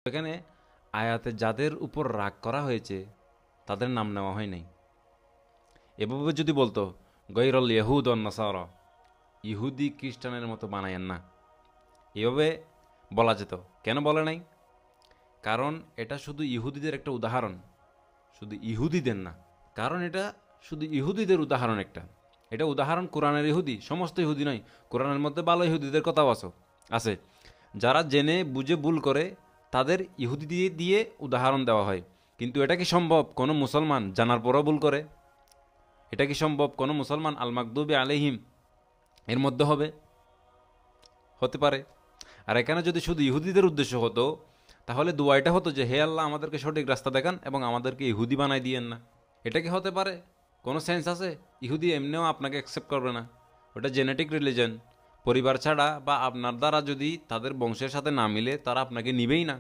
এখানে আয়াতে যাদের উপর রাগ করা হয়েছে তাদের নাম নেওয়া হয় নাই। এভাবে যদি বলতো গৈরল ইহুদ ও নাসারা, ইহুদি খ্রিস্টানের মতো বানায়েন না, এভাবে বলা যেত। কেন বলে নাই? কারণ এটা শুধু ইহুদিদের একটা উদাহরণ, শুধু ইহুদিদের না। কারণ এটা শুধু ইহুদিদের উদাহরণ একটা, এটা উদাহরণ কোরআনের ইহুদি, সমস্ত ইহুদি নয়। কোরআনের মধ্যে ভালো ইহুদিদের কথাও আছে, যারা জেনে বুঝে ভুল করে তাদের ইহুদি দিয়ে দিয়ে উদাহরণ দেওয়া হয়। কিন্তু এটা কি সম্ভব কোনো মুসলমান জানার পরও ভুল করে? এটা কি সম্ভব কোনো মুসলমান আল মাকদুবি আলাইহিম এর মধ্যে হবে? হতে পারে। আর এখানে যদি শুধু ইহুদিদের উদ্দেশ্য হতো, তাহলে দোয়াইটা হতো যে হে আল্লাহ আমাদেরকে সঠিক রাস্তা দেখান এবং আমাদেরকে ইহুদি বানাই দিয়েন না। এটা কি হতে পারে? কোনো সেন্স আছে? ইহুদি এমনিও আপনাকে অ্যাকসেপ্ট করবে না, ওটা জেনেটিক রিলিজন। পরিবার ছাড়া বা আপনার দ্বারা যদি তাদের বংশের সাথে না মিলে তারা আপনাকে নিবেই না।